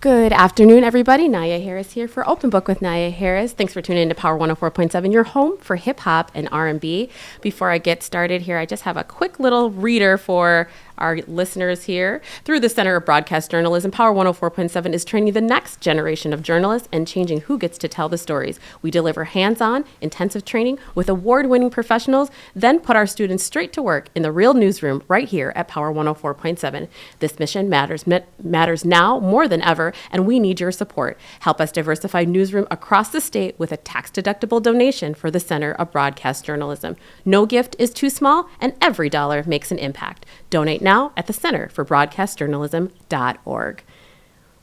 Good afternoon, everybody. Nyia Harris here for Open Book with Nyia Harris. Thanks for tuning in to Power 104.7, your home for hip hop and R&B. Before I get started here, I just have a quick little reader for our listeners here. Through the Center of Broadcast Journalism, Power 104.7 is training the next generation of journalists and changing who gets to tell the stories. We deliver hands-on, intensive training with award-winning professionals, then put our students straight to work in the real newsroom right here at Power 104.7. This mission matters now more than ever, and we need your support. Help us diversify newsroom across the state with a tax-deductible donation for the Center of Broadcast Journalism. No gift is too small, and every dollar makes an impact. Donate now at the Center for Broadcast Journalism.org.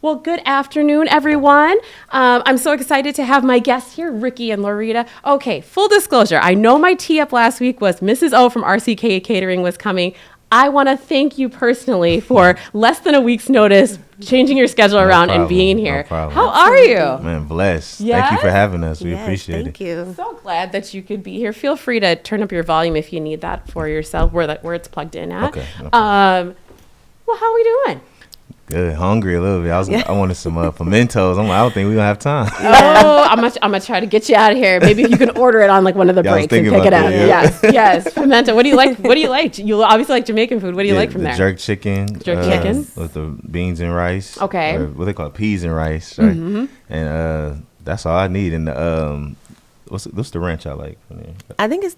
Well, good afternoon, everyone. I'm so excited to have my guests here, Ricky and Loreda. Okay, full disclosure, I know my tee up last week was Mrs. O from RCK Catering was coming. I want to thank you personally for less than a week's notice, changing your schedule around and being here. How are you? Man, blessed. Yes? Thank you for having us. We appreciate it. Thank you. So glad that you could be here. Feel free to turn up your volume if you need that for yourself, where it's plugged in at. Okay. Well, how are we doing? Good. Hungry a little bit. I wanted some pimentos. I'm like, I don't think we're going to have time. Oh, I'm gonna try to get you out of here. Maybe if you can order it on like one of the breaks and pick it up. Yeah. Yes. Pimento. What do you like? You obviously like Jamaican food. What do you like from there? Jerk chicken. Chicken? With the beans and rice. Okay. Or what they call it, peas and rice. Right? Mm-hmm. And that's all I need. And what's the ranch I like from there? I think it's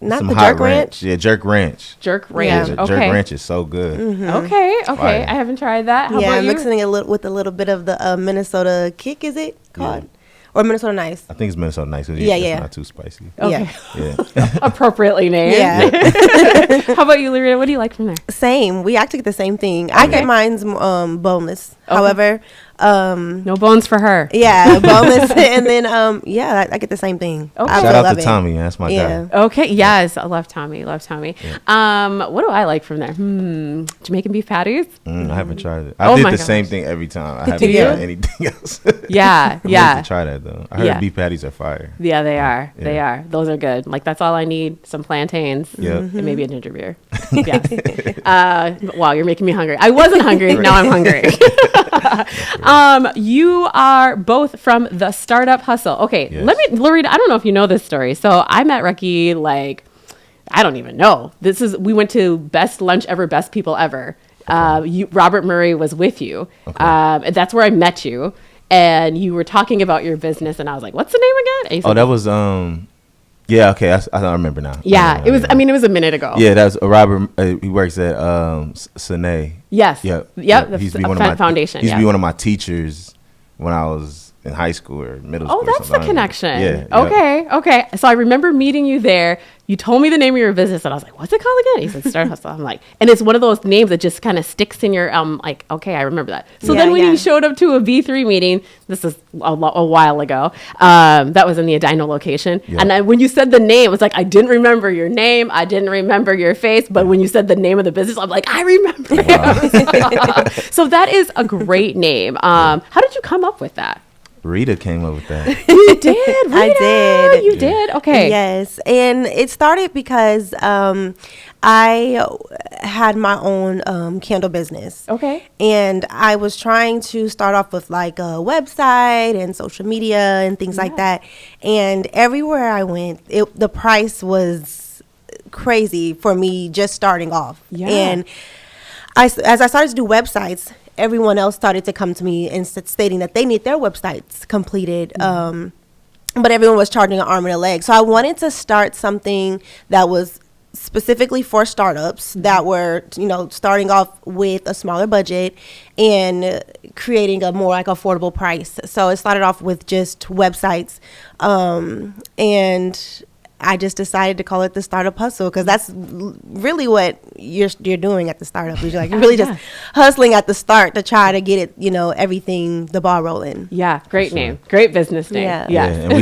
not some the hot jerk ranch. Yeah, jerk ranch. Jerk ranch. Yeah, okay. Jerk ranch is so good. Mm-hmm. Okay. Fire. I haven't tried that. How about you? Mixing it with a little bit of the Minnesota kick, is it called? Yeah. Or Minnesota Nice? I think it's Minnesota Nice. It's not too spicy. Okay. Yeah. Appropriately named. Yeah. How about you, Loreda? What do you like from there? Same. We actually get the same thing. I get mine's boneless. Okay. However, no bones for her. Yeah, boneless. And then I get the same thing. Okay. Shout out to Tommy. That's my guy. Okay. Yes, I love Tommy. Yeah. What do I like from there? Jamaican beef patties. I haven't tried it. I did the same thing every time. I haven't tried anything else. Yeah. I need to try that though. I heard beef patties are fire. Yeah, they are. Yeah. They are. Those are good. Like that's all I need. Some plantains. And maybe a ginger beer. Yes. Wow, you're making me hungry. I wasn't hungry. Now I'm hungry. You are both from the Startup Hustle. Okay, Loreda, I don't know if you know this story. So I met Ricky I don't even know. We went to Best Lunch Ever, Best People Ever. Robert Murray was with you. Okay. That's where I met you. And you were talking about your business. And I was like, what's the name again? That was... Yeah, okay, I remember now. Yeah, it was a minute ago. Yeah, that's Robert. He works at Sine. Yes. Yep. The foundation. He used to be one of my teachers when I was in high school or middle school. Oh, that's the connection. Yeah. Okay. So I remember meeting you there. You told me the name of your business, and I was like, "What's it called again?" He said, "Startup Hustle." I'm like, and it's one of those names that just kind of sticks in your like, okay, I remember that. So then when you showed up to a B3 meeting, this is a while ago. That was in the Edina location, and when you said the name, it was like I didn't remember your name, I didn't remember your face, but when you said the name of the business, I'm like, I remember. Wow. So that is a great name. How did you come up with that? Rita came up with that. You did, Rita. I did. You did? Okay. Yes. And it started because I had my own candle business. Okay. And I was trying to start off with like a website and social media and things like that. And everywhere I went, the price was crazy for me just starting off. Yeah. And as I started to do websites, everyone else started to come to me and stating that they need their websites completed. But everyone was charging an arm and a leg. So I wanted to start something that was specifically for startups that were, starting off with a smaller budget and creating a more like affordable price. So it started off with just websites. And I just decided to call it the Startup Hustle because that's really what you're doing at the startup. You're really just hustling at the start to try to get it, everything, the ball rolling. Yeah, great name, great business name. Yeah. And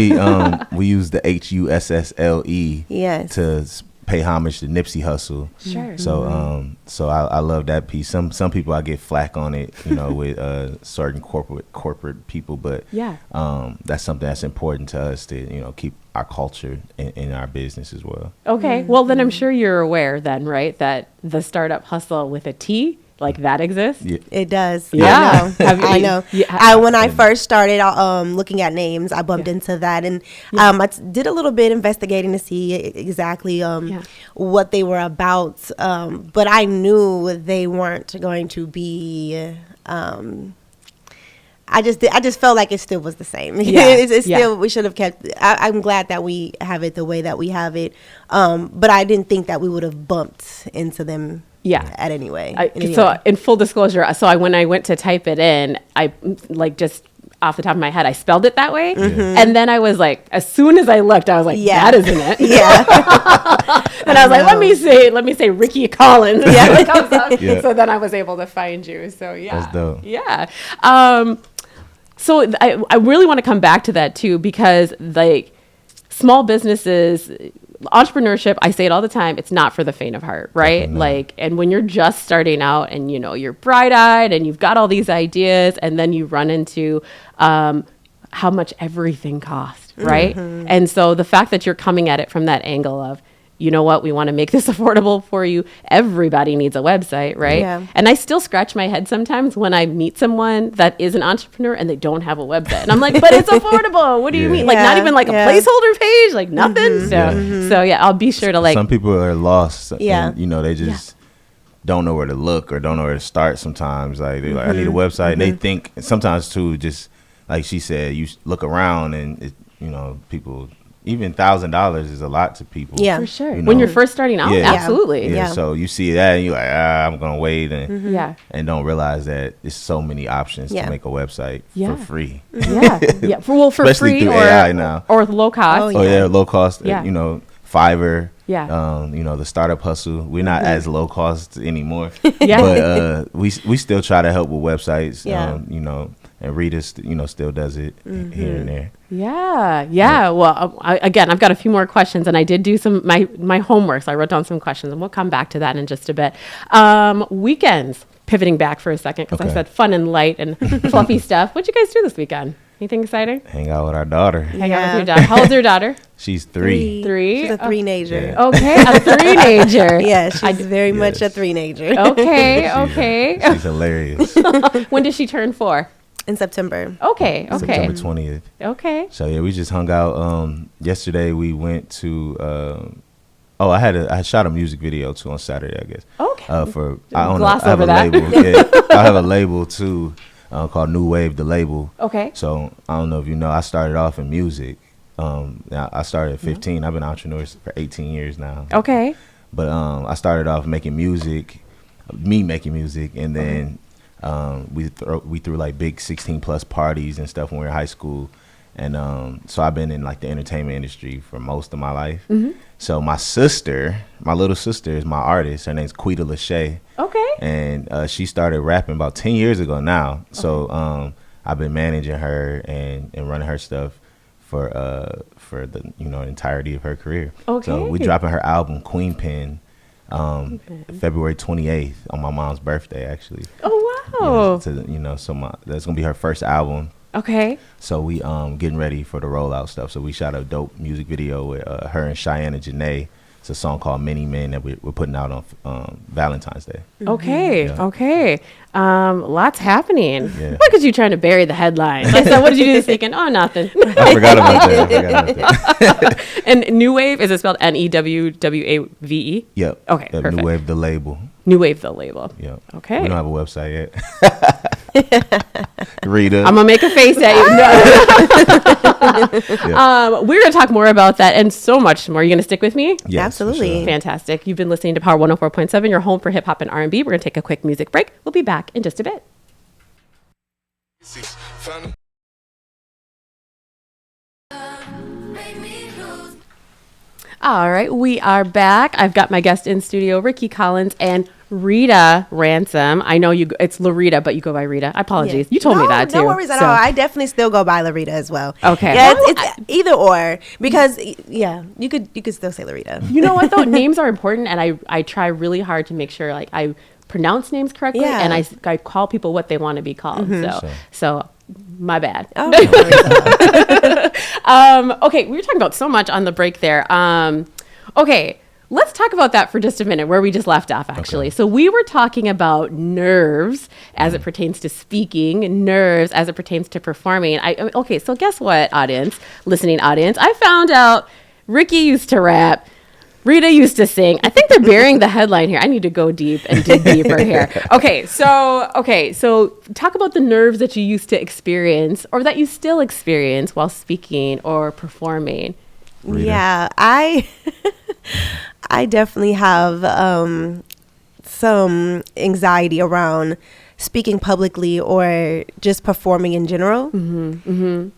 we use the HUSSLE to pay homage to Nipsey Hussle. Sure. So I love that piece. Some people I get flack on it, with certain corporate people, but that's something that's important to us to keep our culture in our business as well. Okay. Well, then I'm sure you're aware then, right, that the Startup Hustle with a T, like that exists? Yeah. It does. Yeah. I know. When I first started looking at names, I bumped into that, and I did a little bit investigating to see exactly what they were about. But I knew they weren't going to be. I just felt like it still was the same. It's still, we should have kept. I'm glad that we have it the way that we have it. But I didn't think that we would have bumped into them. At any way. So in full disclosure, when I went to type it in, I like just off the top of my head, I spelled it that way. And then I was like, as soon as I looked, I was like, that isn't it. And I was like, let me say Ricky Collins. So then I was able to find you. So That's dope. So I really want to come back to that too, because like small businesses, entrepreneurship, I say it all the time, it's not for the faint of heart, right? Definitely. Like, and when you're just starting out and you're bright-eyed and you've got all these ideas, and then you run into how much everything costs, right? And so the fact that you're coming at it from that angle of, you know what, we want to make this affordable for you. Everybody needs a website, right? Yeah. And I still scratch my head sometimes when I meet someone that is an entrepreneur and they don't have a website. And I'm like, but it's affordable. What do you mean? Like not even like a placeholder page, like nothing. So I'll be sure to like. Some people are lost. And, they just don't know where to look or don't know where to start sometimes. Like they're like, I need a website. And they think sometimes too, just like she said, you look around and people. Even $1,000 is a lot to people. Yeah, for sure. When you're first starting out, absolutely. Yeah. So you see that and you're like, I'm gonna wait and don't realize that there's so many options to make a website for free. For especially free through AI now or low cost. Low cost. Fiverr. The startup hustle. We're not as low cost anymore. But we still try to help with websites. And Rita, still does it here and there. Yeah. Well, again, I've got a few more questions, and I did do some my homework, so I wrote down some questions, and we'll come back to that in just a bit. Weekends, pivoting back for a second, because I said fun and light and fluffy stuff. What'd you guys do this weekend? Anything exciting? Hang out with our daughter. Hang out with your daughter. How old's your daughter? She's 3. She's a three-nager. Okay, a three-nager. She's very much a three-nager. Okay. She's hilarious. When does she turn 4? In September. Okay. September 20th. Okay. So we just hung out. Yesterday we went to. I shot a music video too on Saturday, I guess. Okay. I have a label. I have a label too, called New Wave, the label. Okay. So I don't know if you know, I started off in music. I started at 15. I've been an entrepreneur for 18 years now. Okay. But I started off making music, and then. We threw like big 16+ parties and stuff when we were in high school, and so I've been in like the entertainment industry for most of my life. So my little sister is my artist. Her name's Quita Lachey. Okay. And she started rapping about 10 years ago now. So I've been managing her and running her stuff for the entirety of her career. Okay. So we're dropping her album Queen Pen. February 28th on my mom's birthday, actually. Oh wow! That's gonna be her first album. Okay. So we getting ready for the rollout stuff. So we shot a dope music video with her and Cheyenne and Janae. It's a song called Many Men that we're putting out on Valentine's Day. Okay. Okay. Lots happening. Yeah. Look at you trying to bury the headlines. I said, what did you do this weekend? Oh, nothing. I forgot about that. And New Wave, is it spelled Newwave? Yep. Okay. Perfect. New Wave, the label. New Wave, the label. Yep. Okay. We don't have a website yet. Rita. I'm gonna make a face at you. We're gonna talk more about that and so much more. Are you gonna stick with me? Yes, absolutely. Sure. Fantastic. You've been listening to Power 104.7, your home for hip hop and R&B. We're gonna take a quick music break. We'll be back in just a bit. All right, we are back. I've got my guest in studio, Ricky Collins and Rita Ransom. I know it's Loreda, but you go by Rita. I apologize. You told me that too. No worries at all. I definitly still go by Loreda as well. Okay. Yeah, it's either or, because you could still say Loreda. You know what though? Names are important, and I try really hard to make sure like I pronounce names correctly, and I call people what they want to be called. So my bad. Okay, we were talking about so much on the break there. Okay, let's talk about that for just a minute, where we just left off, actually. Okay. So we were talking about nerves as it pertains to speaking, nerves as it pertains to performing. Okay, so guess what, listening audience? I found out Ricky used to rap. Rita used to sing. I think they're burying the headline here. I need to go deep and dig deeper here. Okay, so talk about the nerves that you used to experience or that you still experience while speaking or performing. Rita. Yeah, I definitely have some anxiety around speaking publicly or just performing in general. In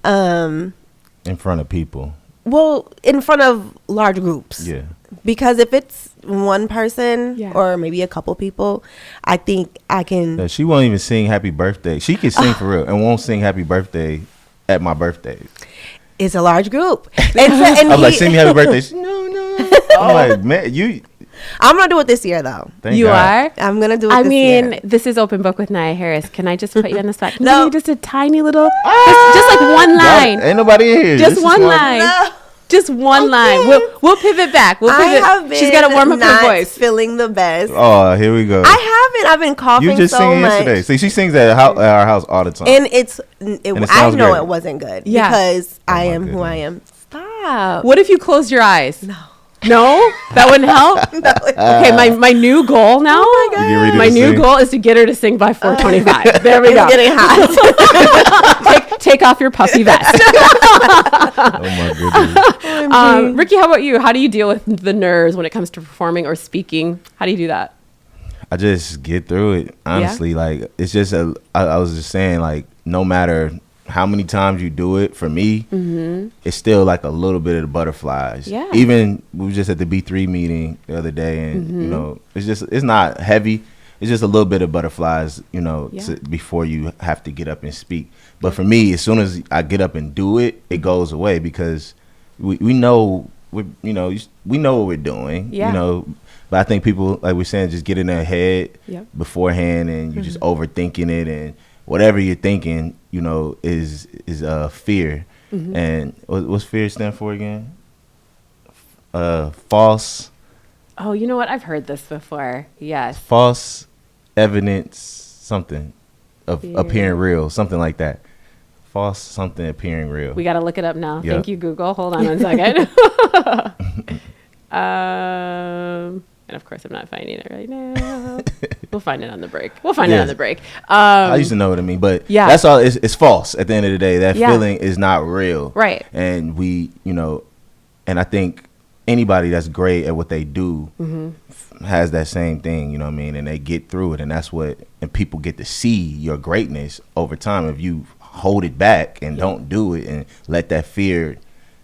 front of people. Well, in front of large groups. Yeah. Because if it's one person or maybe a couple people, I think I can. No, she won't even sing happy birthday. She can sing for real and won't sing happy birthday at my birthday. It's a large group. And I'm like, sing me happy birthday. No. I'm like, man, I'm going to do it this year, though. Thank God. I'm going to do it this year. This is Open Book with Nyia Harris. Can I just put you on the spot? Can you give me just a tiny little, just like one line. Ain't nobody in here. Just one line. No. Just one line. We'll pivot back. She's got to warm up her voice. Feeling the best. Oh, here we go. I haven't. I've been coughing so much. You just sang yesterday. See, she sings at our house all the time. And I know great. It wasn't good because I am who I am. Stop. What if you closed your eyes? No, that wouldn't help. Okay, my new goal now. Oh my God. My new goal is to get her to sing by 4:25. There we go. Getting hot. take off your puffy vest. Oh my goodness. Ricky, how about you? How do you deal with the nerves when it comes to performing or speaking? How do you do that? I just get through it. Honestly, like it's just I was just saying, like no matter how many times you do it, for me, it's still like a little bit of the butterflies. Yeah. Even we were just at the B3 meeting the other day, and it's not heavy. It's just a little bit of butterflies, before you have to get up and speak. But for me, as soon as I get up and do it, it goes away because we know we know what we're doing. Yeah. But I think people, like we're saying, just get in their head beforehand, and you're just overthinking it, and whatever you're thinking, is fear. And what's fear stand for again? False. Oh, you know what? I've heard this before. Yes. False evidence, something of fear. Appearing real, something like that. False something appearing real. We got to look it up now. Yep. Thank you, Google. Hold on one second. And of course, I'm not finding it right now. We'll find it on the break. I used to know what I mean, but that's all. It's false at the end of the day. That feeling is not real. Right. And and I think anybody that's great at what they do has that same thing, you know what I mean? And they get through it. And and people get to see your greatness over time. If you hold it back and don't do it and let that fear,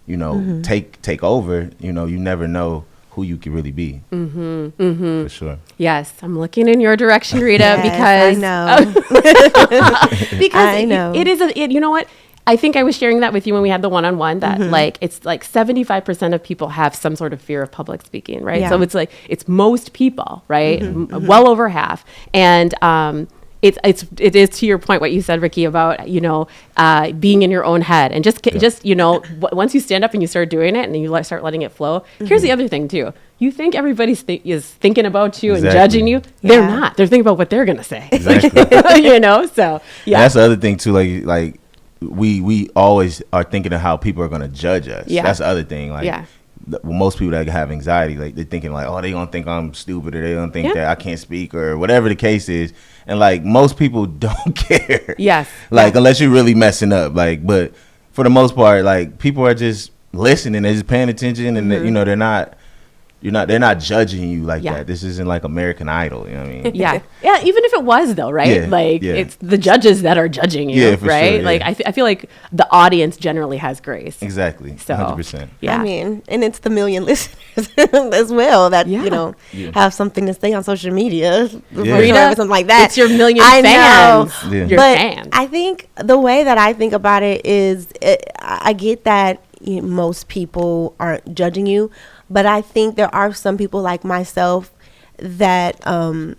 take over, you never know who you could really be. For sure. Yes, I'm looking in your direction, Rita, yes, because I know. Because I know. It is you know what? I think I was sharing that with you when we had the one-on-one that it's like 75% of people have some sort of fear of public speaking, right? Yeah. So it's most people, right? Well over half. And it is to your point what you said, Ricky, about being in your own head and just once you stand up and you start doing it and you start letting it flow. Here's the other thing too. You think everybody is thinking about you and judging you? They're not. They're thinking about what they're gonna say. Exactly. So yeah. And that's the other thing too. Like we always are thinking of how people are gonna judge us. Yeah. That's the other thing. Like most people that have anxiety, like they're thinking like, oh, they gonna think I'm stupid, or they gonna think that I can't speak, or whatever the case is. And like most people don't care. Yes. Unless you're really messing up. But for the most part, like people are just listening, they're just paying attention, and they're not judging you like that. This isn't like American Idol, you know what I mean? Yeah. Even if it was though, right? It's the judges that are judging you, right? Sure, I feel like the audience generally has grace. Exactly. So 100%. Yeah. I mean, and it's the million listeners as well that have something to say on social media, or something like that. It's your million fans. Know. Your fans. I think the way that I think about it is, I get that most people aren't judging you. But I think there are some people like myself that are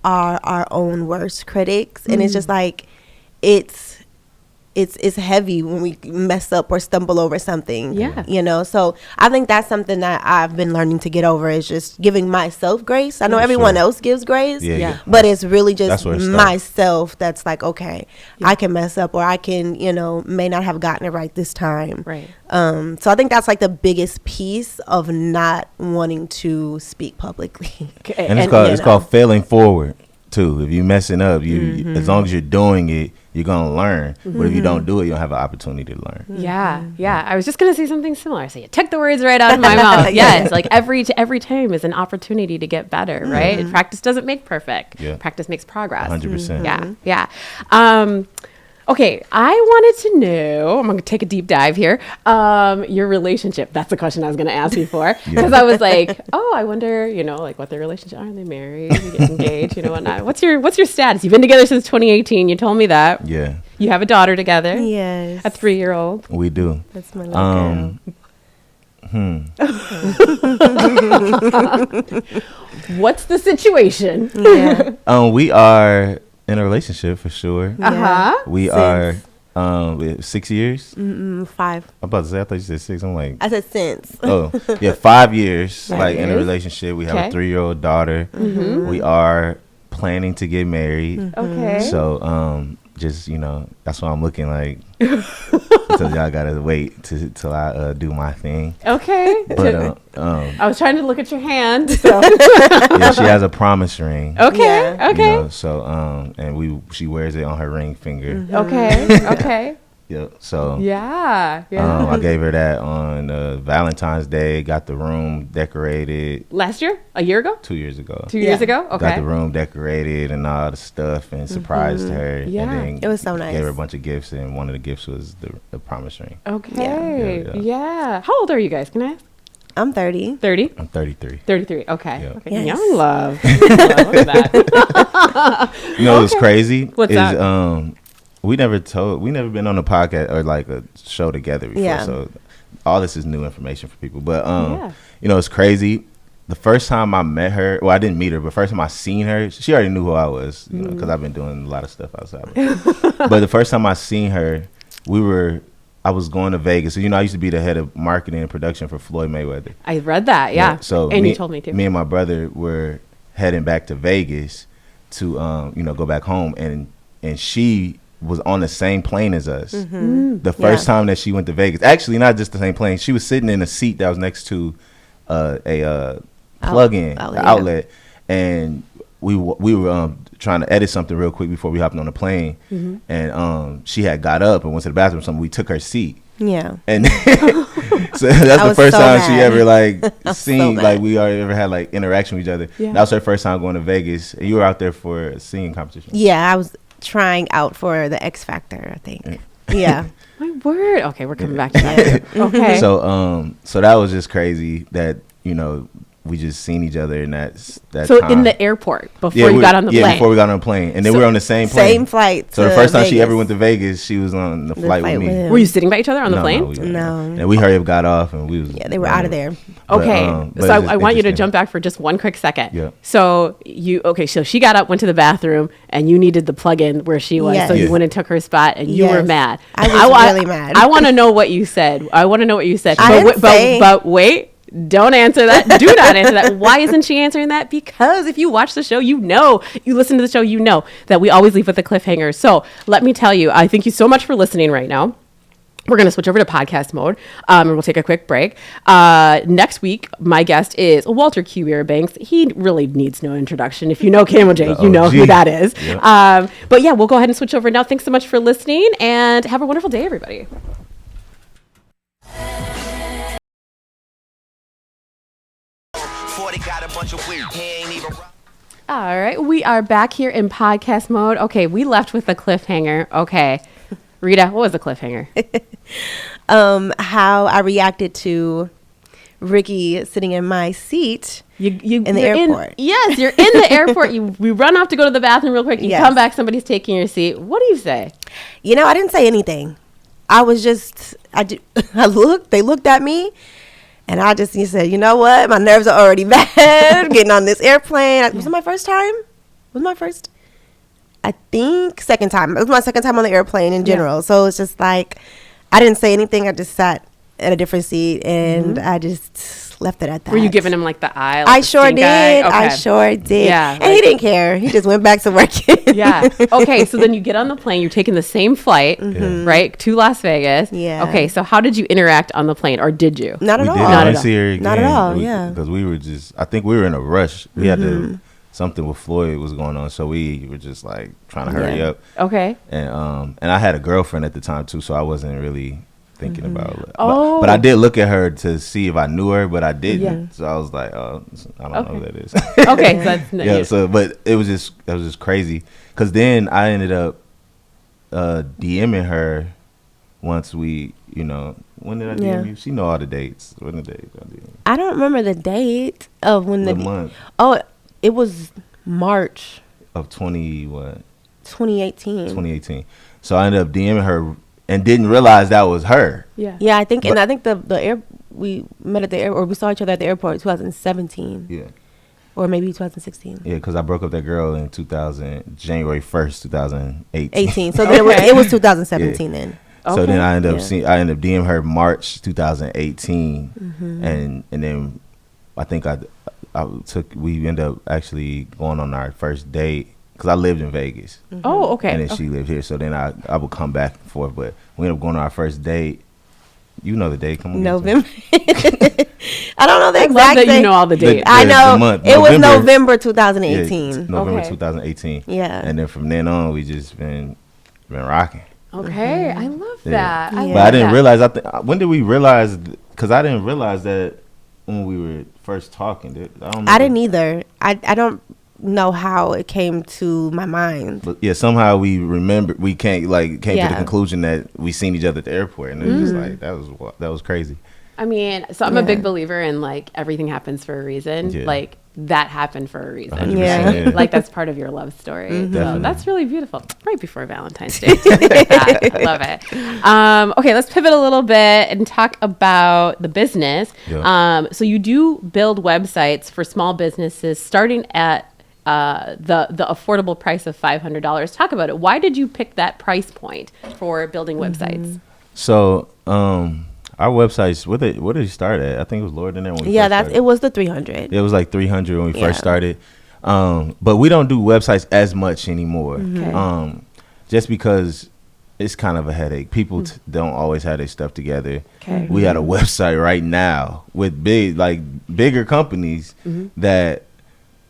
our own worst critics. And it's just like, it's heavy when we mess up or stumble over something. Yeah. You know, so I think that's something that I've been learning to get over, is just giving myself grace. I know everyone else gives grace, but it's really just myself that's like, okay, I can mess up, or I can, you know, may not have gotten it right this time. Right. So I think that's like the biggest piece of not wanting to speak publicly. And it's called failing forward too. If you messing up, you as long as you're doing it, you're gonna learn. But if you don't do it, you don't have an opportunity to learn. Yeah. I was just gonna say something similar. So you took the words right out of my mouth. Yes, like every time is an opportunity to get better, right? And practice doesn't make perfect. Practice makes progress. 100%. Yeah. Okay, I wanted to know, I'm going to take a deep dive here, your relationship. That's the question I was going to ask before. Because I was like, I wonder, you know, like what their relationship, are they married, you get engaged, you know, whatnot. What's your status? You've been together since 2018. You told me that. Yeah. You have a daughter together. Yes. A 3-year-old. We do. That's my little girl. What's the situation? We are in a relationship for sure. We are 6 years. 5. I'm about to say, I thought you said 6. I'm like, I said since. 5 years. Like in a relationship. We have a 3-year-old daughter. We are planning to get married. So just, you know, that's why I'm looking like so y'all gotta wait till I do my thing. Okay. But I was trying to look at your hand. So. She has a promise ring. Okay. You know, so and she wears it on her ring finger. Okay. Yep. So yeah. I gave her that on Valentine's Day. Got the room decorated. Last year? A year ago? 2 years ago. 2 years ago? Okay. Got the room decorated and all the stuff, and surprised her. Yeah. And then it was so nice. Gave her a bunch of gifts, and one of the gifts was the promise ring. Okay. Yeah. How old are you guys? Can I ask? I'm 30. 30? I'm 33. 33. Okay. Yep. Okay. Yes. Young love. Look at that. You know what's crazy? What's that? We never been on a podcast or like a show together before. So all this is new information for people. But you know, it's crazy. The first time I met her, well, I didn't meet her, but first time I seen her, she already knew who I was, you know, because I've been doing a lot of stuff outside. But the first time I seen her, I was going to Vegas. So, you know, I used to be the head of marketing and production for Floyd Mayweather. I read that, yeah. So and you told me too. Me and my brother were heading back to Vegas to, you know, go back home, and she was on the same plane as us. The first time that she went to Vegas, actually not just the same plane, she was sitting in a seat that was next to a plug-in outlet, and we were trying to edit something real quick before we hopped on the plane, and she had got up and went to the bathroom or something. We took her seat. And so that's the first time she ever like seen like we ever had like interaction with each other. That was her first time going to Vegas. And you were out there for a singing competition. I was trying out for the X Factor, I think. My word. Okay, we're coming back to that. Okay. So that was just crazy that, you know, we just seen each other in that so time. In the airport before you got on the plane. Yeah, before we got on the plane, and then we were on the same plane. Same flight. So the first time she ever went to Vegas, she was on the flight with me. Were you sitting by each other on the plane? No. And we hurried up, got off, and we was. Yeah, they were out of there. Okay, so I want you to jump back for just one quick second. Yeah. So so she got up, went to the bathroom, and you needed the plug-in where she was. Yes. So you went and took her spot, and you were mad. I was really mad. I want to know what you said. But wait. Don't answer that. Do not answer that. Why isn't she answering that? Because if you watch the show, you listen to the show, you know that we always leave with a cliffhanger. So let me tell you, I thank you so much for listening right now. We're going to switch over to podcast mode, and we'll take a quick break. Next week, my guest is Walter Q. Banks. He really needs no introduction. If you know Camel J, you know who that is. Yep. But yeah, we'll go ahead and switch over now. Thanks so much for listening, and have a wonderful day, everybody. All right, we are back here in podcast mode. Okay, we left with a cliffhanger. Okay, Rita, what was the cliffhanger? How I reacted to Ricky sitting in my seat in the airport. Yes, you're in the airport. We run off to go to the bathroom real quick. You come back, somebody's taking your seat. What do you say? You know, I didn't say anything. I was just, they looked at me. And I just said, you know what? My nerves are already bad getting on this airplane. Was it my first time? I think second time. It was my second time on the airplane in general. So it's just like, I didn't say anything. I just sat at a different seat and I just left it at that. Were you giving him like the eye? I sure did. Okay. I sure did. Yeah, and he didn't care. He just went back to working. Yeah. Okay. So then you get on the plane. You're taking the same flight, right, to Las Vegas. Yeah. Okay. So how did you interact on the plane, or did you? Not at all. Not at all. Not at all. Yeah. Because we were just. I think we were in a rush. We had to. Something with Floyd was going on, so we were just like trying to hurry up. Okay. And I had a girlfriend at the time too, so I wasn't really thinking about it. But I did look at her to see if I knew her, but I didn't. Yeah. So I was like, oh, I don't know who that is. Okay, so that's yeah. So, but it was just crazy, because then I ended up DMing her once we, when did I DM you? She know all the dates. When the date I DM? I don't remember the date of when the month. Oh, it was March of 2018. 2018. So I ended up DMing her and didn't realize that was her. Yeah, I think, and I think we met at the airport, or we saw each other at the airport 2017. Yeah. Or maybe 2016. Yeah, because I broke up that girl in January 1st, 2018. So then it was 2017 then. Okay. So then I ended up DMing her March 2018, and then I think we ended up actually going on our first date, because I lived in Vegas. Oh, okay. And then she lived here, so then I would come back and forth. But we ended up going on our first date. You know the date. Come on. November. I don't know the exact love that date. You know all the dates. I know. It was November 2018. Yeah, November 2018. Yeah. And then from then on, we just been rocking. Okay, I love that. But I didn't realize. When did we realize? Because I didn't realize that when we were first talking. I didn't either. I don't know how it came to my mind. But yeah, somehow we remember. We came to the conclusion that we seen each other at the airport, and it was just like that was crazy. I mean, so I'm a big believer in like everything happens for a reason. Yeah. Like that happened for a reason. Yeah. Like that's part of your love story. So that's really beautiful. Right before Valentine's Day. I love it. Okay, let's pivot a little bit and talk about the business. Yeah. So you do build websites for small businesses starting at the affordable price of $500. Talk about it. Why did you pick that price point for building websites? So, our websites, what did you start at? I think it was Loreda when we first started. It was the 300. It was like 300 when we first started. But we don't do websites as much anymore. Okay. Just because it's kind of a headache. People don't always have their stuff together. Okay. We had a website right now with bigger companies that,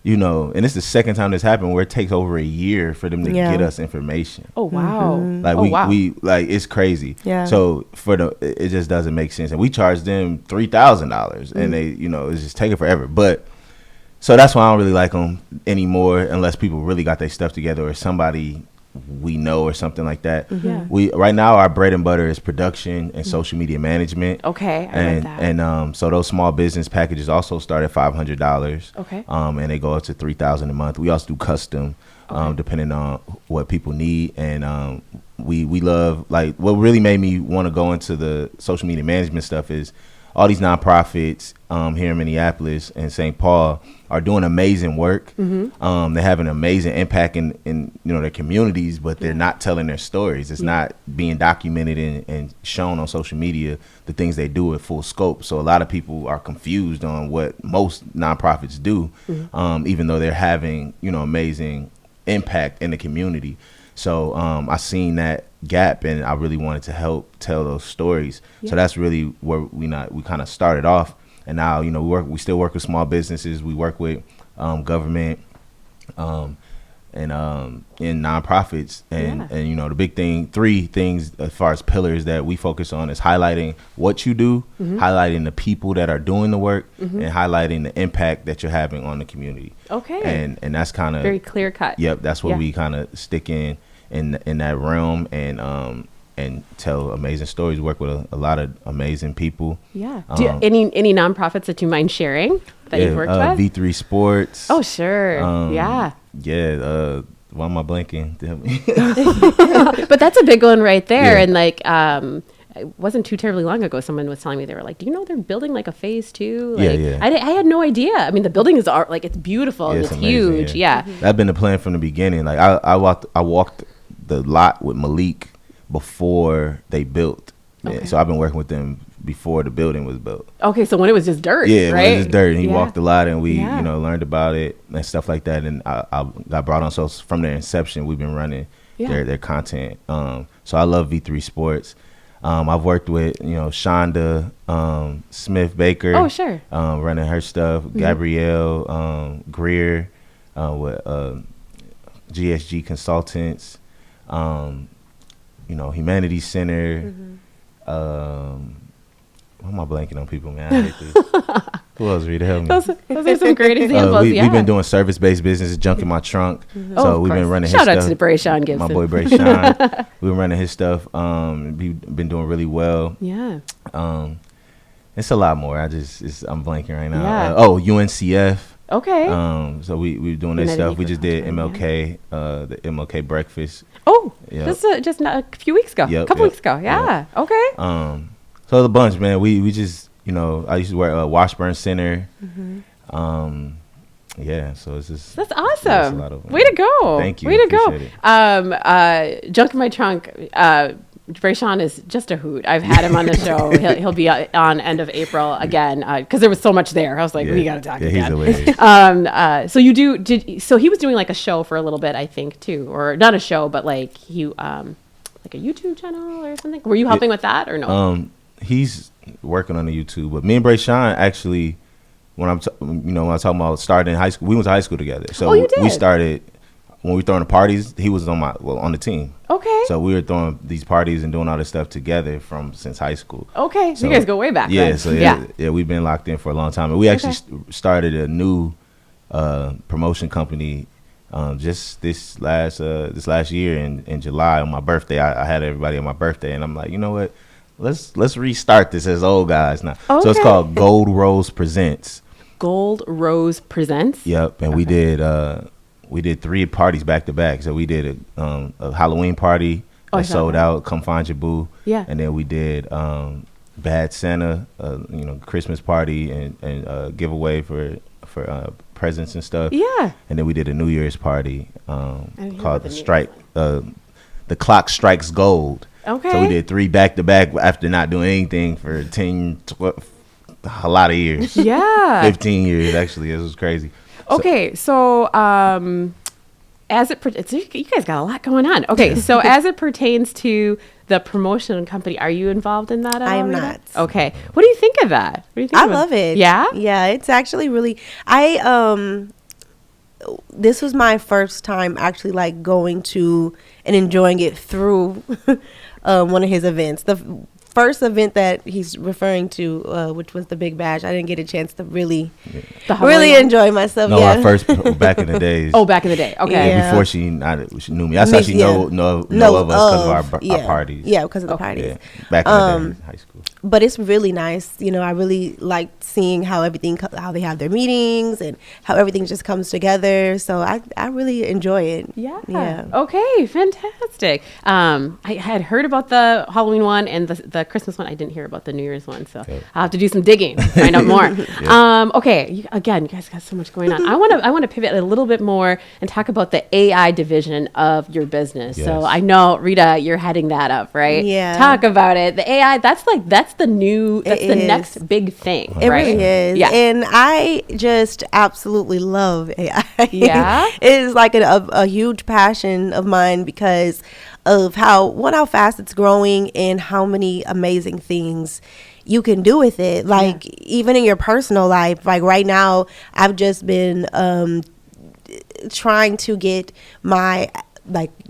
and it's the second time this happened, where it takes over a year for them to get us information. Oh wow! We it's crazy. Yeah. So it just doesn't make sense, and we charge them $3,000, and they, it's just taking forever. But so that's why I don't really like them anymore, unless people really got their stuff together or somebody we know or something like that. Yeah. Right now our bread and butter is production and social media management. Okay, I read that. And so those small business packages also start at $500. Okay. And they go up to $3,000 a month. We also do custom, depending on what people need. And we love, what really made me want to go into the social media management stuff is all these nonprofits here in Minneapolis and St. Paul are doing amazing work. Mm-hmm. They have an amazing impact in their communities, but they're not telling their stories. It's not being documented and shown on social media, the things they do at full scope. So a lot of people are confused on what most nonprofits do, even though they're having amazing impact in the community. So I seen that gap, and I really wanted to help tell those stories. Yeah. So that's really where we kind of started off, and now we still work with small businesses. We work with government and in nonprofits, and the big thing, 3 things as far as pillars that we focus on is highlighting what you do, highlighting the people that are doing the work, and highlighting the impact that you're having on the community. Okay, and that's kind of very clear cut. Yep, that's what we kind of stick in that realm, and tell amazing stories. Work with a lot of amazing people. Yeah. Do any nonprofits that you mind sharing that you've worked with? V3 Sports. Oh sure. Yeah. Why am I blanking? But that's a big one right there, and it wasn't too terribly long ago, someone was telling me, they were like, do you know they're building like a phase 2? Yeah, Like, yeah. I had no idea. I mean, the building is like, it's beautiful and it's amazing, huge. Yeah. That's been the plan from the beginning. Like I walked the lot with Malik before they built. Okay. Yeah, so I've been working with them before the building was built. Okay, so when it was just dirt, yeah, right? when it was just dirt, and he Yeah. walked the lot, and we, Yeah. you know, learned about it and stuff like that. And I got brought on. So from their inception, we've been running their content. So I love V3 Sports. I've worked with, you know, Shonda Smith Baker. Oh, sure. Running her stuff. Gabrielle Greer with GSG Consultants. You know, Humanities Center. Why am I blanking on people, man? I hate this. Who else, Rita? Help me. Those are some great examples. We've been doing service-based business, junk in my trunk. So we've been running his Shout stuff. out to Bray Sean Gibson. My boy Bray Sean. We've been running his stuff. We've been doing really well. Yeah. It's a lot more. I'm blanking right now. Yeah. UNCF. Okay. So we're doing that stuff. We just did MLK, the MLK breakfast. Oh, Yep. just a few weeks ago. Yep, A couple yep, weeks ago. Yeah. yep. Okay. So the bunch, man. We just, you know, I used to work at Washburn Center. Yeah, so it's just That's it's awesome. a lot of, Way to go. Thank you. Way to go. Appreciate Junk in my trunk. Bray Sean is just a hoot. I've had him on the show. He'll be on end of April again because there was so much there. I was like, we got to talk again. He's hilarious. So he was doing like a show for a little bit, I think, too, or not a show, but like like a YouTube channel or something. Were you helping with that or no? He's working on the YouTube, but me and Bray Sean actually, when I'm talking about starting in high school, we went to high school together. So you did? we started when we were throwing the parties. He was on the team. Okay. So we were throwing these parties and doing all this stuff together since high school. Okay, so you guys go way back. Yeah, then. so yeah, we've been locked in for a long time, and we actually started a new promotion company just this last year in July on my birthday. I had everybody on my birthday, and I'm like, you know what? Let's restart this as old guys now. Okay. So it's called Gold Rose Presents. Gold Rose Presents. Yep, and we did 3 parties back to back. So we did a Halloween party that sold out. Come Find Your Boo. Yeah. And then we did Bad Santa, Christmas party and giveaway for presents and stuff. Yeah. And then we did a New Year's party called The Clock Strikes Gold. Okay. So we did 3 back to back after not doing anything for 10, 12, a lot of years. Yeah. 15 years actually. It was crazy. Okay, so as you guys got a lot going on. Okay, so as it pertains to the promotion company, are you involved in that at all? I am Rita? not. Okay, what do you think of that? What do you think? I love it. Yeah, yeah. It's actually really. This was my first time actually like going to and enjoying it through one of his events. The first event that he's referring to, which was the Big Bash, I didn't get a chance to really enjoy myself. No, yeah. our first back in the days. Oh, back in the day. Okay. Yeah. Before she knew me. That's how she know of us because of our parties. Yeah, because of the parties. Yeah. Back in the day in high school. But it's really nice. You know, I really like seeing how they have their meetings and how everything just comes together. So I really enjoy it. Yeah. Yeah. Okay, fantastic. I had heard about the Halloween one and the Christmas one. I didn't hear about the New Year's one, so I'll have to do some digging, find out more. Okay, you guys got so much going on. I want to pivot a little bit more and talk about the AI division of your business. Yes. So I know, Rita, you're heading that up, right? Yeah. Talk about it. The AI, that's the next big thing. It right? really is. Yeah. And I just absolutely love AI. Yeah. It is like a huge passion of mine because of how fast it's growing and how many amazing things you can do with it. Like even in your personal life, like right now, I've just been trying to get my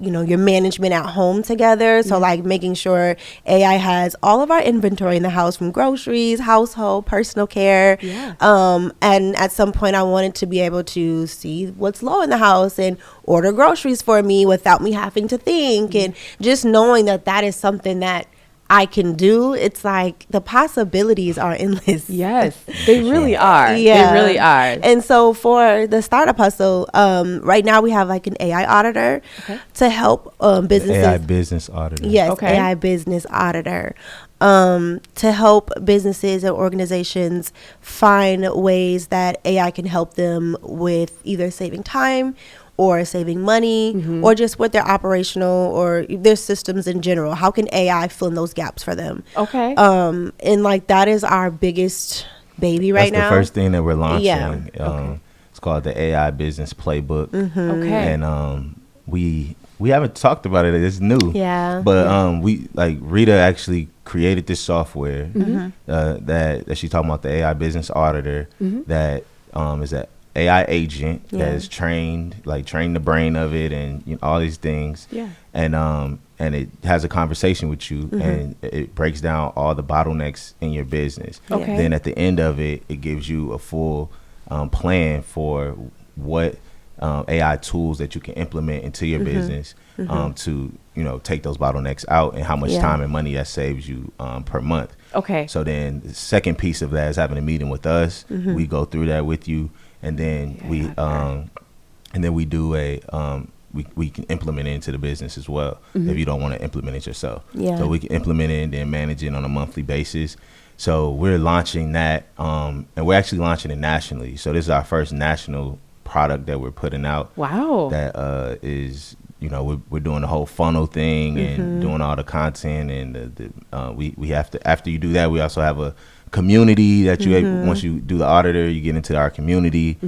your management at home together. So like making sure AI has all of our inventory in the house, from groceries, household, personal care. Yeah. And at some point I wanted to be able to see what's low in the house and order groceries for me without me having to think, and just knowing that is something that I can do, it's like the possibilities are endless. Yes, they really are. Yeah. They really are. And so for the Startup Hustle, right now we have like an AI auditor to help businesses. AI business auditor. Yes, AI business auditor. To help businesses and organizations find ways that AI can help them with either saving time or saving money or just with their operational or their systems in general. How can AI fill in those gaps for them? Okay. And like that is our biggest baby right now. That's the first thing that we're launching. Yeah. It's called the AI Business Playbook. Okay. And we haven't talked about it. It's new. Yeah. But we like Rita actually created this software that she's talking about, the AI Business Auditor that is an AI agent that is trained the brain of it and all these things. Yeah. And it has a conversation with you and it breaks down all the bottlenecks in your business. Okay. Then at the end of it, it gives you a full plan for what AI tools that you can implement into your business to take those bottlenecks out and how much time and money that saves you per month. Okay. So then the second piece of that is having a meeting with us. We go through that with you, and then we do a we can implement it into the business as well if you don't want to implement it yourself. Yeah. So we can implement it and then manage it on a monthly basis. So we're launching that, and we're actually launching it nationally. So this is our first national product that we're putting out. Wow. That is, we're doing the whole funnel thing and doing all the content, and we have to, after you do that, we also have a community that once you do the auditor, you get into our community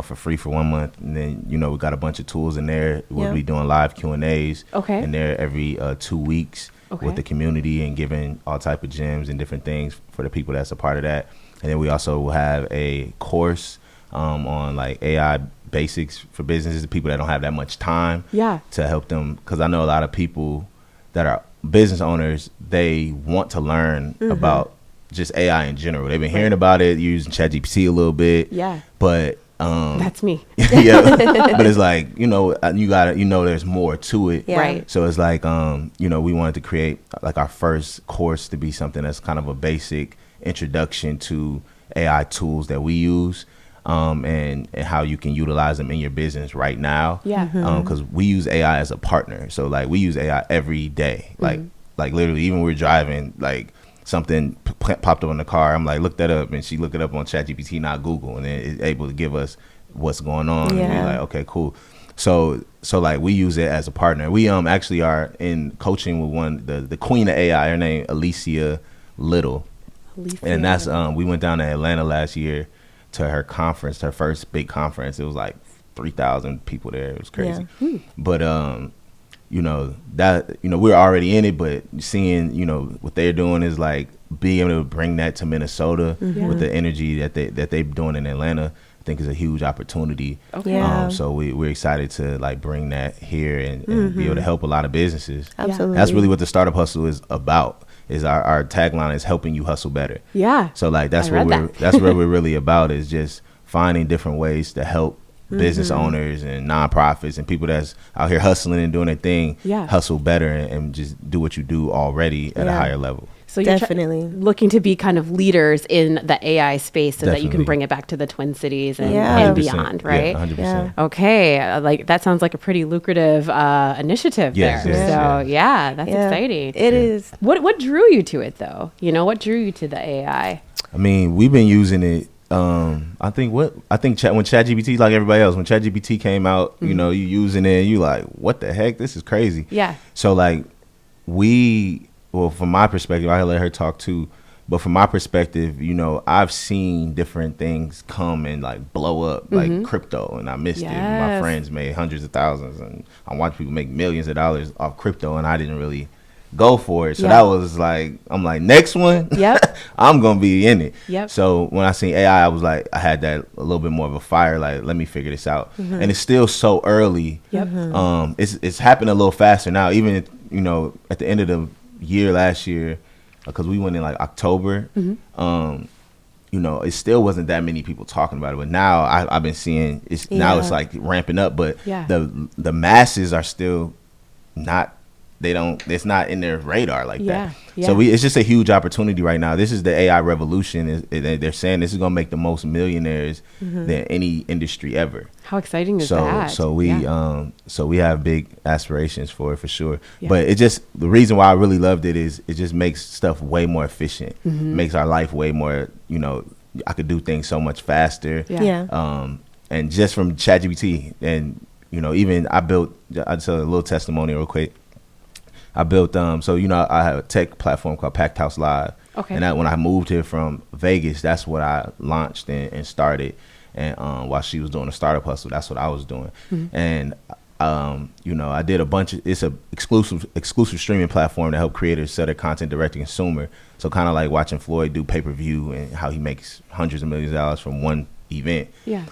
for free for 1 month, and then we got a bunch of tools in there. We'll be doing live Q&As in there every 2 weeks with the community and giving all type of gems and different things for the people that's a part of that. And then we also will have a course on like AI basics for businesses, people that don't have that much time to help them, because I know a lot of people that are business owners, they want to learn about just AI in general. They've been hearing about it, using ChatGPT a little bit, but that's me. But it's like, you gotta, there's more to it, right? So it's like, we wanted to create like our first course to be something that's kind of a basic introduction to AI tools that we use, and how you can utilize them in your business right now. Because we use AI as a partner. So like we use AI every day. Like literally, even when we're driving, like something popped up in the car, I'm like, look that up, and she looked it up on ChatGPT, not Google, and then it's able to give us what's going on. And we're like, okay, cool. So like we use it as a partner. We actually are in coaching with the queen of AI. Her name Alicia Little. And that's we went down to Atlanta last year to her conference, her first big conference. It was like 3,000 people there. It was crazy. But that we're already in it, but seeing what they're doing is like being able to bring that to Minnesota with the energy that they're doing in Atlanta, I think is a huge opportunity. So we're excited to like bring that here and be able to help a lot of businesses. Absolutely. That's really what the Startup Hustle is about. Is our tagline is helping you hustle better. So like that's what we're really about, is just finding different ways to help business owners and nonprofits and people that's out here hustling and doing their thing hustle better and just do what you do already at a higher level. So you're definitely looking to be kind of leaders in the AI space so that you can bring it back to the Twin Cities and beyond, right? 100%. Okay, like that sounds like a pretty lucrative initiative there. So that's exciting. It is. What drew you to it though? What drew you to the AI? I mean, we've been using it. I think when ChatGPT, like everybody else, when ChatGPT came out, you using it, you like, what the heck? This is crazy. So like from my perspective, I let her talk too, but from my perspective, I've seen different things come and like blow up, like crypto, and I missed it. My friends made hundreds of thousands, and I watched people make millions of dollars off crypto, and I didn't really go for it. So that was like, I'm like, next one, I'm gonna be in it. So when I seen AI, I was like, I had that a little bit more of a fire, like, let me figure this out. And it's still so early. It's happening a little faster now, even at the end of the year last year, because we went in like October. It still wasn't that many people talking about it, but now I've been seeing it's now it's like ramping up, but the masses are still not it's not in their radar like that. Yeah. So it's just a huge opportunity right now. This is the AI revolution. They're saying this is going to make the most millionaires than any industry ever. How exciting is that? So we have big aspirations for it for sure. Yeah. But the reason why I really loved it is it just makes stuff way more efficient. Makes our life way more, I could do things so much faster. And just from ChatGPT and, even I'll tell a little testimony real quick. I built, I have a tech platform called Packed House Live. Okay. And when I moved here from Vegas, that's what I launched and started. And while she was doing a startup hustle, that's what I was doing. And, I did it's a exclusive streaming platform to help creators sell their content direct to consumer. So kind of like watching Floyd do pay-per-view and how he makes hundreds of millions of dollars from one event. Yeah.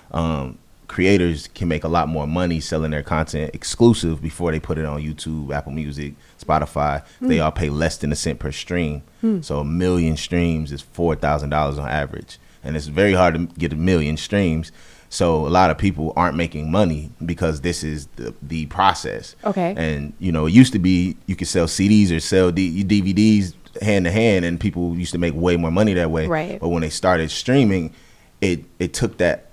Creators can make a lot more money selling their content exclusive before they put it on YouTube, Apple Music, Spotify. They all pay less than a cent per stream. So 1 million streams is $4,000 on average. And it's very hard to get 1 million streams. So a lot of people aren't making money because this is the process. Okay. And, it used to be you could sell CDs or sell DVDs hand to hand, and people used to make way more money that way. Right. But when they started streaming, it took that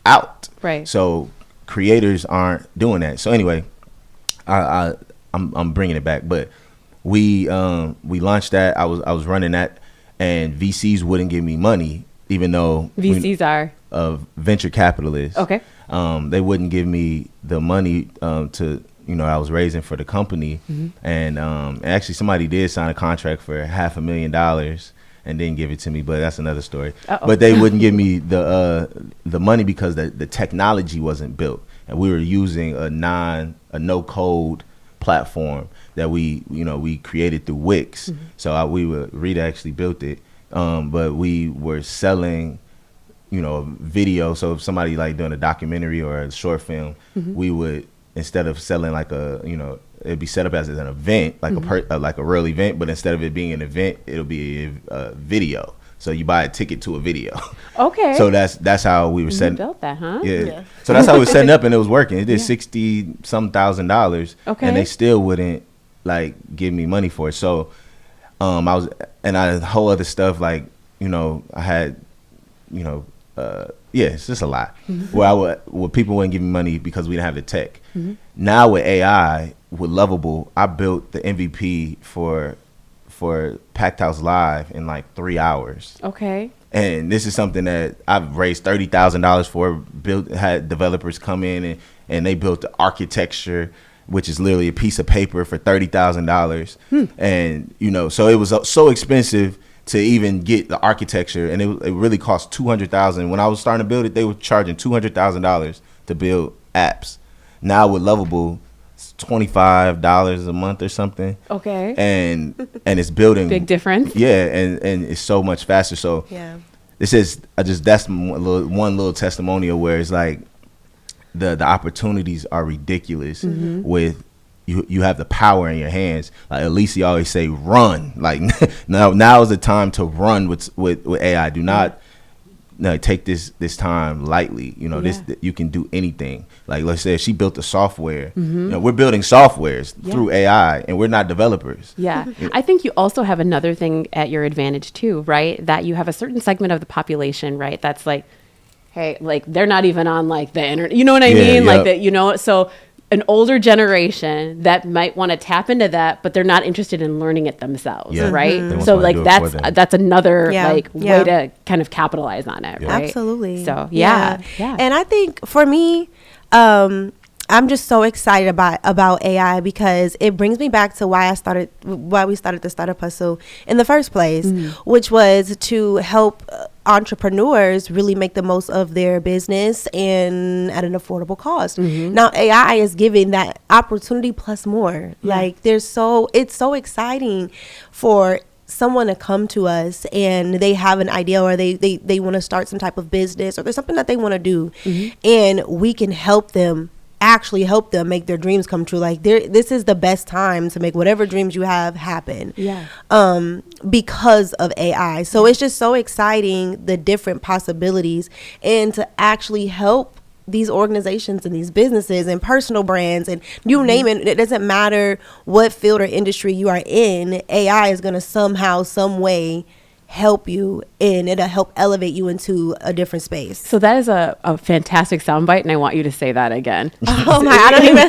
out. Right. So creators aren't doing that. So anyway, I'm bringing it back, but we launched that. I was running that, and VCs wouldn't give me money, even though VCs are venture capitalists. Okay. They wouldn't give me the money to I was raising for the company, and actually somebody did sign a contract for $500,000 and didn't give it to me, but that's another story. But they wouldn't give me the money because the technology wasn't built, and we were using a no code platform that we created through Wix. So Rita actually built it, but we were selling video. So if somebody like doing a documentary or a short film, we would, instead of selling like it'd be set up as an event, like like a real event, but instead of it being an event, it'll be a video. So you buy a ticket to a video. Okay. So that's how we were setting. You built that, huh? Yeah. So that's how we were setting up, and it was working. It did $60,000. Okay. And they still wouldn't like give me money for it. So I had whole other stuff like I had it's just a lot. Where people wouldn't give me money because we didn't have the tech. Now with AI, with Lovable, I built the MVP for Packed House Live in like 3 hours. Okay. And this is something that I've raised $30,000 for. Had developers come in and they built the architecture, which is literally a piece of paper for $30,000. And so it was so expensive to even get the architecture, and it really cost $200,000. When I was starting to build it, they were charging $200,000 to build apps. Now with Lovable, it's $25 a month or something. Okay. And it's building big difference. Yeah, and it's so much faster. So that's one little testimonial where it's like the opportunities are ridiculous with. You have the power in your hands. Like Alicia always say, run. Like now is the time to run with AI. Do not take this time lightly. This you can do anything. Like let's say she built the software. We're building softwares through AI, and we're not developers. Yeah. I think you also have another thing at your advantage too, right? That you have a certain segment of the population, right? That's like, hey, like they're not even on like the internet. You know what I mean? Like that. So an older generation that might want to tap into that, but they're not interested in learning it themselves, right? So like that's another way to kind of capitalize on it, right? Absolutely. So yeah. And I think for me, I'm just so excited about AI because it brings me back to why we started the Startup Hustle in the first place, which was to help entrepreneurs really make the most of their business and at an affordable cost. Now AI is giving that opportunity plus more. Like it's so exciting for someone to come to us and they have an idea or they want to start some type of business or there's something that they want to do, and we can help them make their dreams come true. Like this is the best time to make whatever dreams you have happen. Because of AI. So it's just so exciting, the different possibilities, and to actually help these organizations and these businesses and personal brands and you name it. It doesn't matter what field or industry you are in. AI is going to somehow, some way help you, and it'll help elevate you into a different space. So that is a fantastic soundbite, and I want you to say that again. Oh my, I don't even.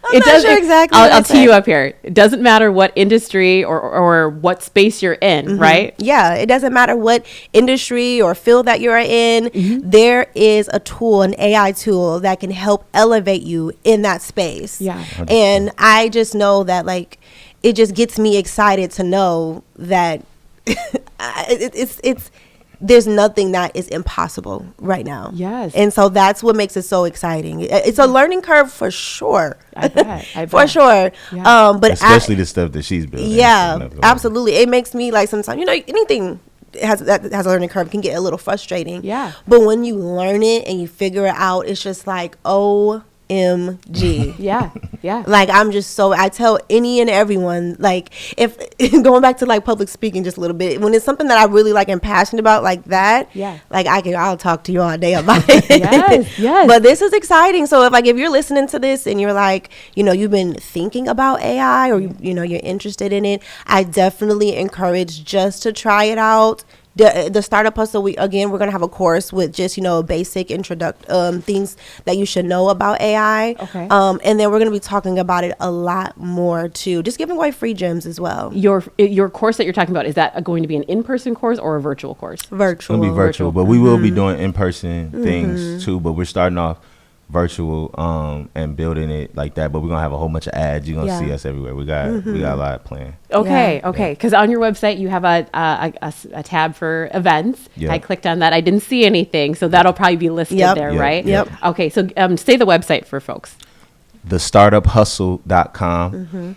I'm not sure exactly. I'll tee you up here. It doesn't matter what industry or what space you're in, right? Yeah, it doesn't matter what industry or field that you're in. There is a tool, an AI tool that can help elevate you in that space. Yeah. And I just know that, like, it just gets me excited to know that it's there's nothing that is impossible right now. Yes. And so that's what makes it so exciting. It's a learning curve for sure. I bet. For sure. Yeah. But especially the stuff that she's building. Yeah, absolutely. It makes me, like, sometimes, anything that has a learning curve can get a little frustrating. Yeah. But when you learn it and you figure it out, it's just like, OMG. Yeah. Like, I tell any and everyone, like, if going back to, like, public speaking just a little bit, when it's something that I really, like, am passionate about, like that, like, I'll talk to you all day about it. Yes. But this is exciting. So if you're listening to this and you're like, you've been thinking about AI or, you're interested in it, I definitely encourage just to try it out. The Startup Hustle, we're going to have a course with just, basic things that you should know about AI. Okay. And then we're going to be talking about it a lot more too. Just giving away free gems as well. Your course that you're talking about, is that going to be an in-person course or a virtual course? Virtual. It's going to be virtual, but we will be doing in-person things too, but we're starting off virtual and building it like that, but we're gonna have a whole bunch of ads. You're gonna see us everywhere. We got a lot planned. Okay. Because on your website you have a tab for events. I clicked on that. I didn't see anything, so that'll probably be listed there, right? Yep. Okay, so say the website for folks. thestartuphustle.com.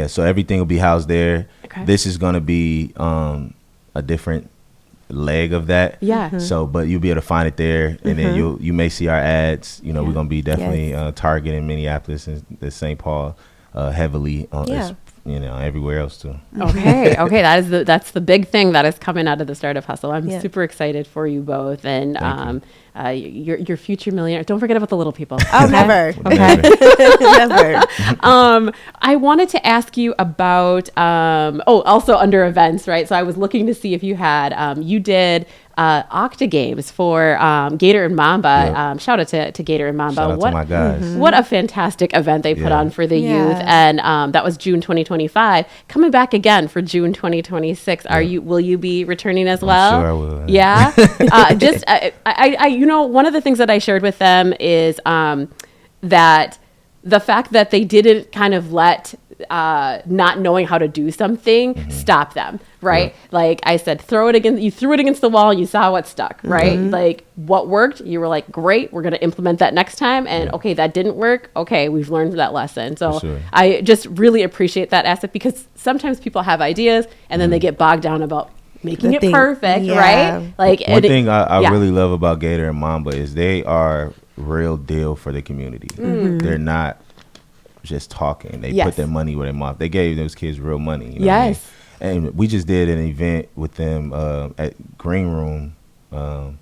So everything will be housed there. Okay. This is gonna be a different leg of that. So, but you'll be able to find it there, and then you may see our ads. We're gonna be definitely targeting Minneapolis and the St. Paul heavily on everywhere else too. Okay. That's the big thing that is coming out of the Startup Hustle. I'm super excited for you both, and your future millionaire. Don't forget about the little people. Oh, never. Okay. Never. I wanted to ask you about also under events, right? So I was looking to see if you had you did Octa Games for Gator and Mamba. Shout out to Gator and Mamba. Shout out to my guys. What a fantastic event they put on for the youth, and that was June 2025. Coming back again for June 2026. Will you be returning as well? I'm sure I will. Yeah. One of the things that I shared with them is that the fact that they didn't kind of let not knowing how to do something stop them, right? Like I said, you threw it against the wall and you saw what stuck, right? Like what worked, you were like, great, we're going to implement that next time. And okay, that didn't work. Okay, we've learned that lesson. So I just really appreciate that aspect, because sometimes people have ideas and then they get bogged down about making it perfect, right? Like one thing I really love about Gator and Mamba is they are real deal for the community. They're not just talking. They put their money where their mouth. They gave those kids real money. What I mean? And we just did an event with them at Green Room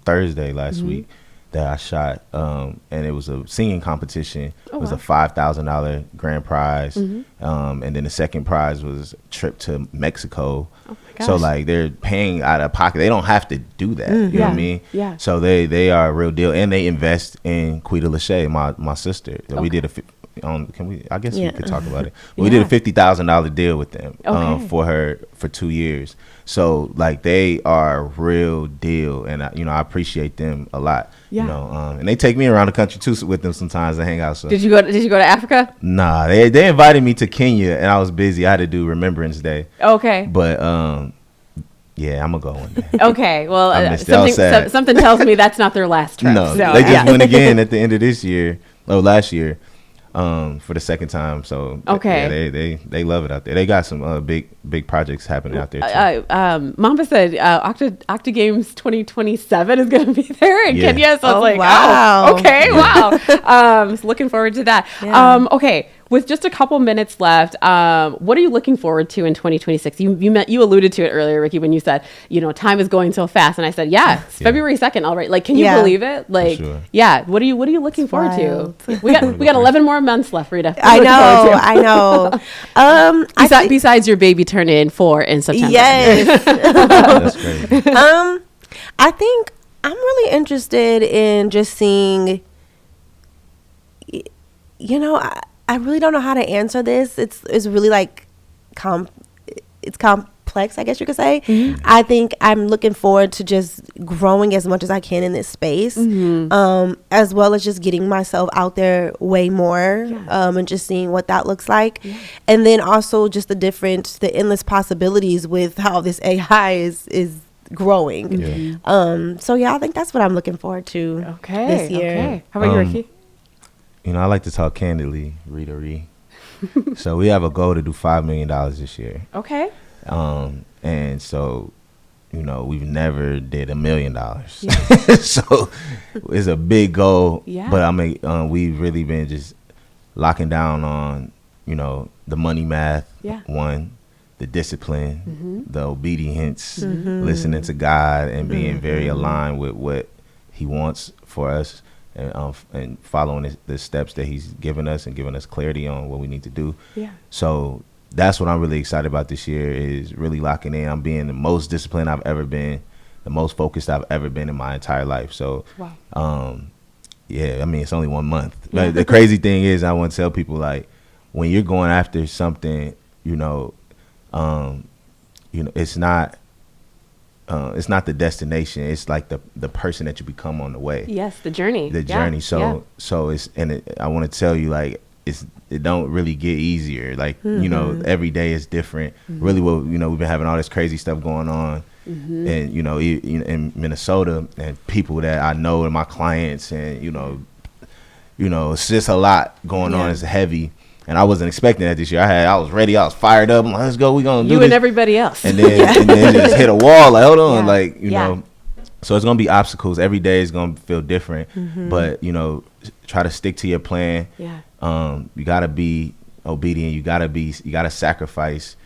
Thursday last week that I shot, and it was a singing competition. It was a $5,000 grand prize, and then the second prize was a trip to Mexico. So like they're paying out of pocket. They don't have to do that. You know what I mean? Yeah. So they are a real deal, and they invest in Quita Lachey, my sister. We did I guess we could talk about it. We did a $50,000 deal with them for her for 2 years. So like they are a real deal, and I appreciate them a lot. And they take me around the country too with them sometimes to hang out. So did you go to Africa? Nah, they invited me to Kenya, and I was busy. I had to do Remembrance Day. Okay. But yeah, I'm gonna go one day. Okay, well, something tells me that's not their last trip. No, they just went again at the end of last year. For the second time. So they love it out there. They got some big projects happening out there too. Mamba said Octa Games 2027 is going to be there in Kenya. So I was like, wow. Okay, wow. Looking forward to that. Okay, with just a couple minutes left, what are you looking forward to in 2026? You alluded to it earlier, Ricky, when you said, time is going so fast. And I said, it's February 2nd. All right. Like, can you believe it? Like, sure. What are you looking forward to? We got 11 more months left, Rita. I know. Besides your baby turning 4 in September. Yes. That's crazy. I think I'm really interested in just seeing, I really don't know how to answer this. It's really like, it's complex, I guess you could say. Mm-hmm. I think I'm looking forward to just growing as much as I can in this space, as well as just getting myself out there way more, and just seeing what that looks like. Yeah. And then also just the endless possibilities with how this AI is growing. Yeah. So I think that's what I'm looking forward to this year. Okay. How about you, Ricky? I like to talk candidly, Rita Ree. So we have a goal to do $5 million this year. Okay. And so, we've never did $1 million. Yeah. So it's a big goal. Yeah. But we've really been just locking down on, the money math. Yeah. One, the discipline, the obedience, listening to God, and being very aligned with what He wants for us. And following the steps that He's given us and giving us clarity on what we need to do. Yeah. So that's what I'm really excited about this year, is really locking in. I'm being the most disciplined I've ever been, the most focused I've ever been in my entire life. So, it's only 1 month. Yeah. But the crazy thing is, I want to tell people, like, when you're going after something, it's not the destination. It's like the person that you become on the way. Yes, the journey. The journey. So I want to tell you, like, it don't really get easier. Like, every day is different. Really, we've been having all this crazy stuff going on, and in Minnesota, and people that I know and my clients, and it's just a lot going on. It's heavy. And I wasn't expecting that this year. I was ready. I was fired up. I'm like, let's go. We're going to do this. You and everybody else. And then, it just hit a wall. Like, hold on. So it's going to be obstacles. Every day is going to feel different. But, try to stick to your plan. Yeah. You got to be obedient. You got to sacrifice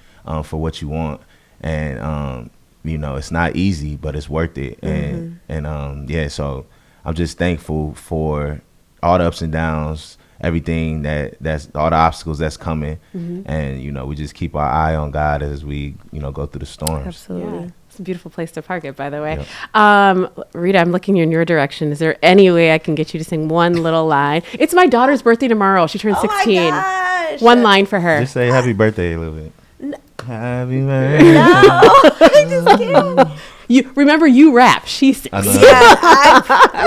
for what you want. And, it's not easy, but it's worth it. So I'm just thankful for all the ups and downs, everything that's all the obstacles that's coming, and we just keep our eye on God as we go through the storms. Absolutely. Yeah. It's a beautiful place to park it, by the way. Yep. Rita, I'm looking in your direction. Is there any way I can get you to sing one little line? It's my daughter's birthday tomorrow. She turns 16. My gosh. One line for her. Just say happy birthday a little bit. Happy birthday. No, I just can't. You rap. She sings.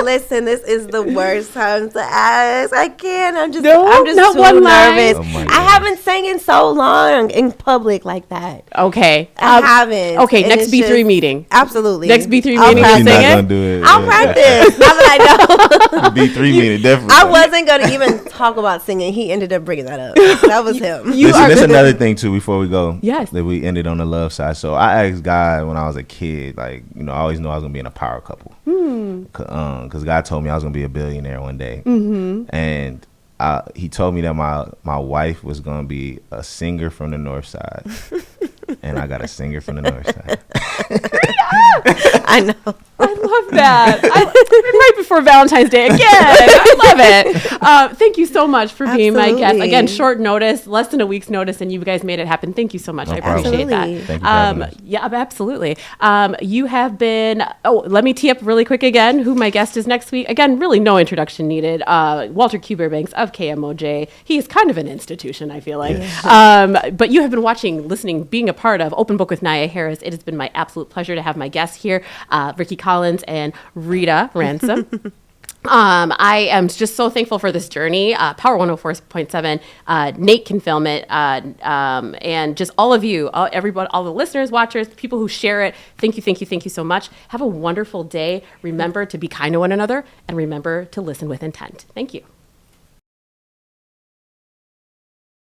Listen, this is the worst time to ask. I can't. I'm just not too one nervous. line. I haven't sang in so long in public like that. Okay. I haven't. Okay, and next B3 meeting. Absolutely. Next B3 meeting, I'll sing it. Do it. I'll practice. Now that I know. B3 meeting, definitely. I wasn't going to even talk about singing. He ended up bringing that up. That was him. Listen, there's another thing, too, before we go. Yes. That we ended on the love side. So I asked God when I was a kid, like, I always knew I was going to be in a power couple. Because God told me I was going to be a billionaire one day. And he told me that my wife was going to be a singer from the North Side. And I got a singer from the North Side. I know. I love that. Right before Valentine's Day again. I love it. Thank you so much for being my guest. Again, short notice, less than a week's notice, and you guys made it happen. Thank you so much. I appreciate that. Thank you for having us. Yeah, absolutely. You have been, let me tee up really quick again who my guest is next week. Again, really no introduction needed. Walter Kuberbanks of KMOJ. He is kind of an institution, I feel like. Yes. But you have been watching, listening, being a part of Open Book with Nyia Harris. It has been my absolute pleasure to have my guests here, Ricky Collins and Rita Ransom. I am just so thankful for this journey. Power 104.7, Nate can film it, and just all of you, everybody, all the listeners, watchers, people who share it. Thank you so much. Have a wonderful day. Remember to be kind to one another, and remember to listen with intent. Thank you.